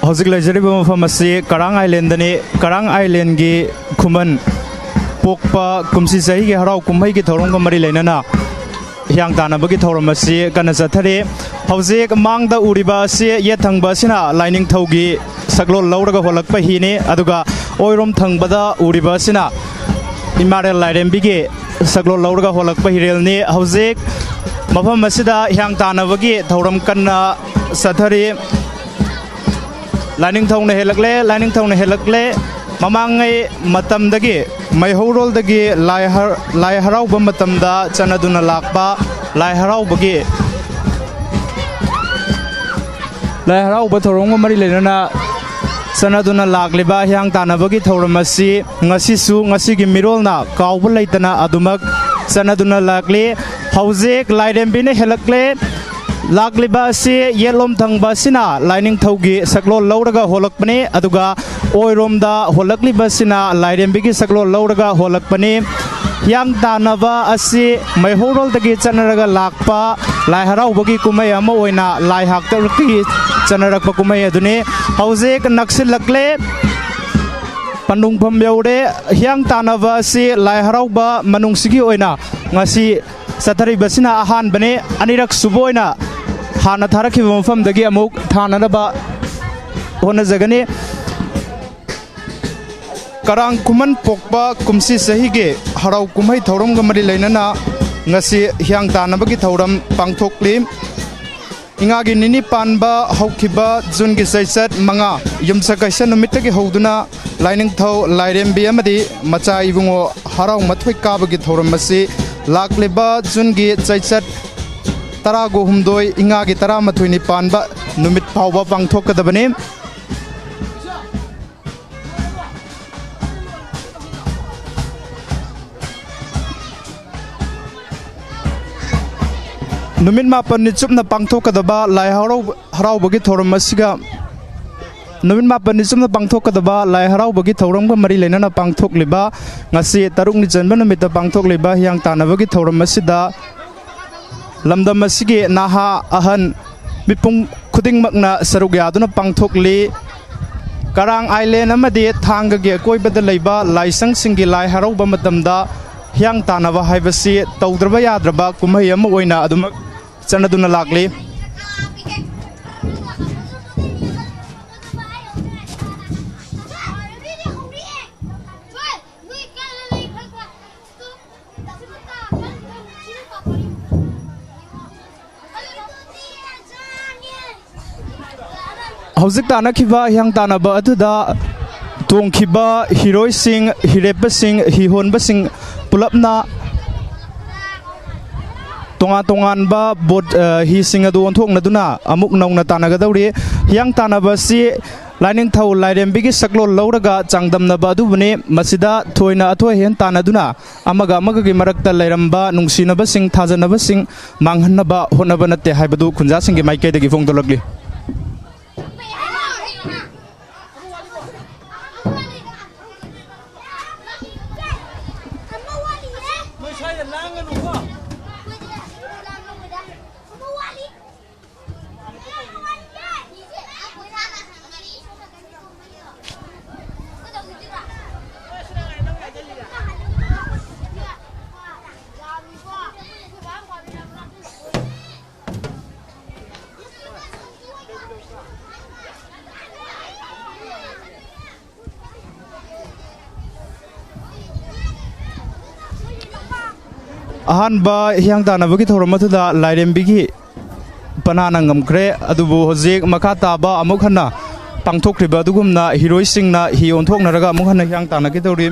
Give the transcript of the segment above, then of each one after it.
Hojik lejariba mafam asi Karang Island dani Karang Island gi Khuman Pokpa kumsi sahi gi harau kumhai gi thorong ga mari leinana Hiyang Tannaba gi thoram asi kana sathare hojik mangda uriba asi ye thangba sina lining thogi saklo lauraga holakpa hine aduga oirom thangbada uriba sina imare lairembi gi saklo lauraga holakpa hirelni hojik mafam asida Hiyang Tannaba gi thoram kanna sathare Lining Town helakle mamangai matam dagi mai horol dagi lai harau ba matam da chanaduna lakpa lai harau bagi lai harau ba thorong mari lenana chanaduna lakleba Hiyang Tannaba gi thoramasi ngasi gi mirolna kawba leitana adumak chanaduna lakle hojik lairembi ne helakle Lakliba si yelom thangba sina lining thogi saklo lauraga holakpane aduga oiromda holakliba sina lairembigi saklo lauraga holakpane Hiyang Tannaba asi maihorol dagi chanaraga lakpa lai haraubagi kumai ama oina lai haktarki chanarakpa kumai adune hojik naksilakle pandungpham yaude Hiyang Tannaba asi lai harauba manungsigi oina ngasi sathari basina ahan bane anirak suboina Hana Taraki from the Giamuk, Tannaba Honazagani Karang Khuman Pokpa Kumsi Sahige, Harau Kumai Torum Gamari Lenana, Nasi Hiyang Tannaba Gitoram, Pangtokli Ingagi Nini Panba, Haukiba, Zungi Saisat, Manga, Yumsakashan Mitaki Hoduna, Lining Tau, Lairem Biamadi, Macha Ivungo, Harau Matwik Kabagi Toramasi, Lakliba, Zungi Saisat. Tarago humdoi inga gi tara mathuini panba numit phawba pangthok kadabane numit mapan ni chupna pangthok kadaba lai harau bagi thoram masiga numit mapan ni chupna pangthok kadaba lai harau bagi thoram ga mari lenana pangthok liba ngasi taruk ni janba numit pangthok liba Hiyang Tannaba gi thoram masida Lamdam masigi naha ahan mipung khuding makna sarugya aduna pangthokli Karang Island amadi thanga ge koibada leiba laisang singi lai harauba matamda Hiyang Tannaba haibasi tawdraba yadraba kumai ama oina aduma chanaduna lakli Hojik tana kiba Hiyang Tannaba aduda tong kiba heroi sing hirepa sing hihonba sing pulapna tongan ba bot hi sing adu onthok na duna amuk nauna tanaga dauri Hiyang Tannaba si lining thau lairembigi saklo lauraga changdam na ba adubune masida thoina athoi hen tanaduna amaga gi marakta lairamba nungsinaba sing thajanaba sing manghanaba honaba natte haibadu khunja singi maike dagi fongdolagli Ahanba Hiyang Tannaba gi thoram athuda lairembigi panana ngamkre adubu hojik makha taba amuk hanna pangthokriba dugumna heroi singna hi onthoknaraga amuk hanna Hiyang Tannaba gi thori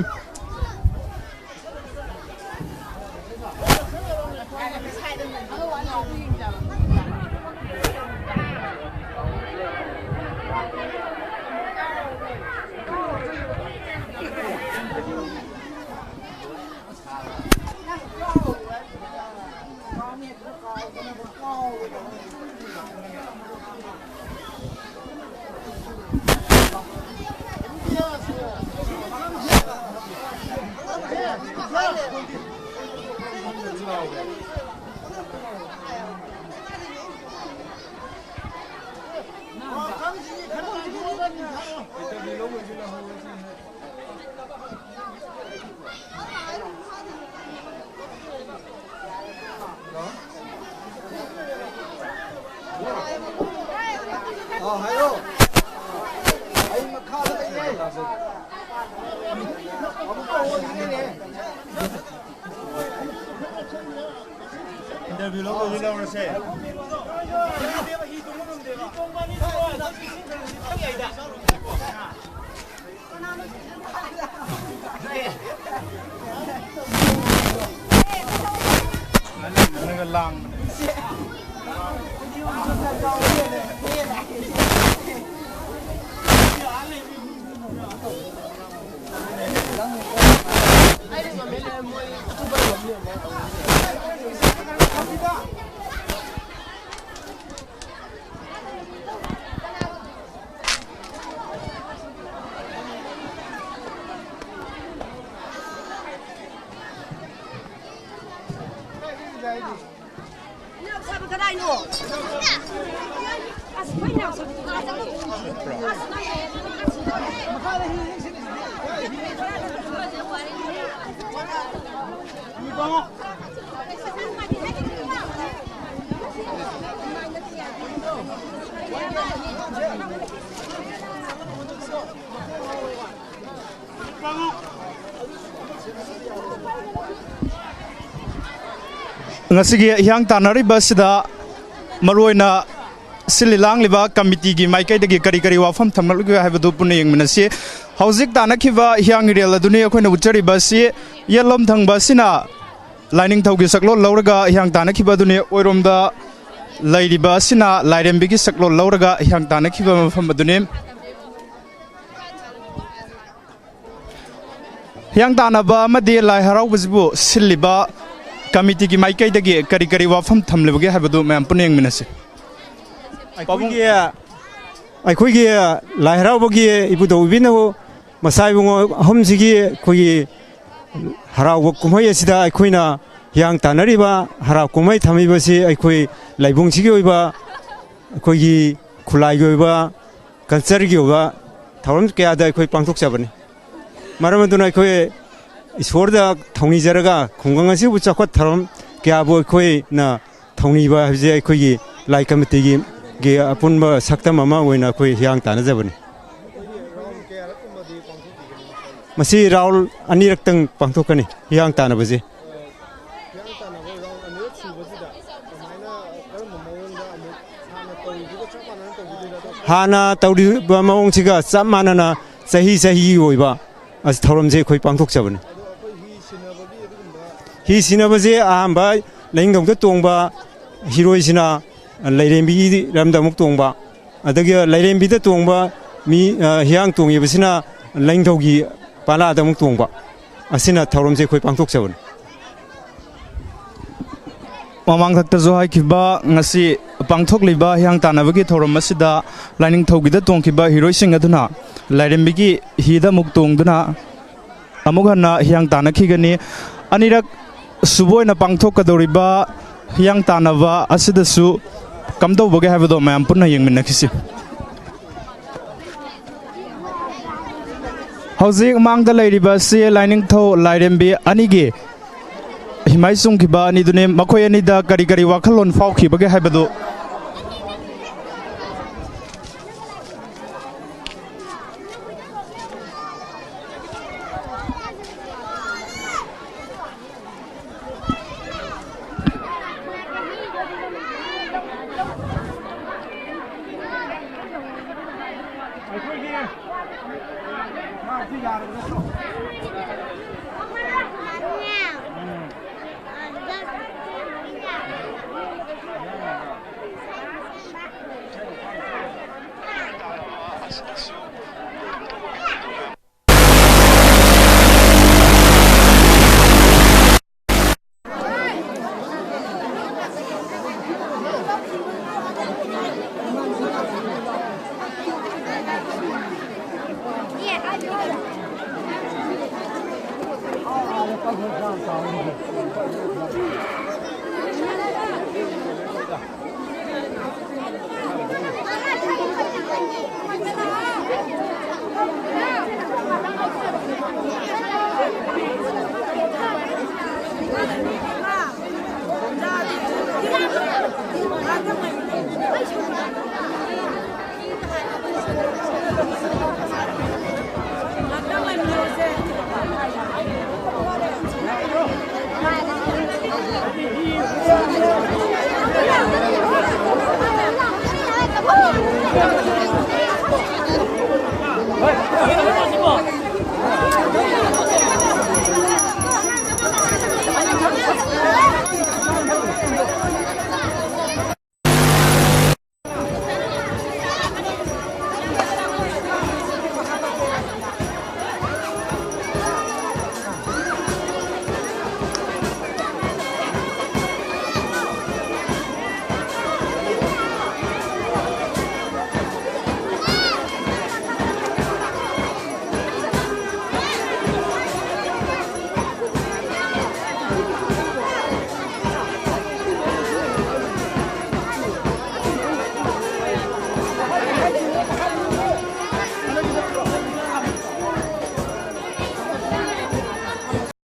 Ngasigi Hiyang Tanari Basida Maroina Sililang Liba Committee gi Maikai de Kari Kari Wafam Tamaluga have to Puning Minasi Hauzik Tanakiva Hiyang Real Dunia Kuna Uchari Basi Yelom Tang Basina Lining Togi Saklo Lauraga Hiyang Tanakiba Dunia Orumda Lady Basina Lighten Bigi Saklo Lauraga Hiyang Tanakiba from Badunim Hiyang Tannaba Madi Lai Haraoba Siliba Committee ki Maikai de Kari Kari Wafam Tamlebge have do man Puning Minasi. I could get Lai Haraoba Ibudo Vino Masai Homsigi Kui Haraoba Kumayasida Aquina Hiyang Tanariba Harakumai Tamibasi Aqui Laibung Sigoiba Kui Kulaigoiba Kansargiova Tarum Kiada Kui Pantuk Sabani Maramaduna Koi is for the Tony Zaraga Kungangasi which are quite Tarum Kiabo Koi na Tonyba Hazi Kui like a Matigi Apunba Sakta Mama when a Kui Hiyang Tanazabani Masi Raul Aniractang Pantokani Hiyang Tanabazi Hana Taudi Bamong Chiga, Samanana, Sahi Oiba, as Toramze Koi Pantok Saban. He Sinabaze Amba, Langdom the Tomba, Hiroisina, and Laidembi Ramdamuk Tomba. Adaga Laidembi the Tomba, me Hiyang Tongi Vasina, Langdogi, Paladamuk Tomba. Asina Toramze Koi Pantok Saban. Mamang Takta Zohai Kiba, Nasi, Pangtok Liba, Hiyang Tannaba Toramasida, Lining Togida Tonkiba, Hiroising Aduna, Laidembigi, Hida Muktung Duna, Amugana, Hiyang Tanakigani, Anirak Suboina Pangtoka Doriba, Hiyang Tannaba, Asidasu, Kamdo Boga have a man, Puna Yang Minakisi. Housing among the lady Basi, Lining To, Laidembi, Anigi. Himaisung kiba ni dune makoy ani da kari kari wakalon fau ki bage haibado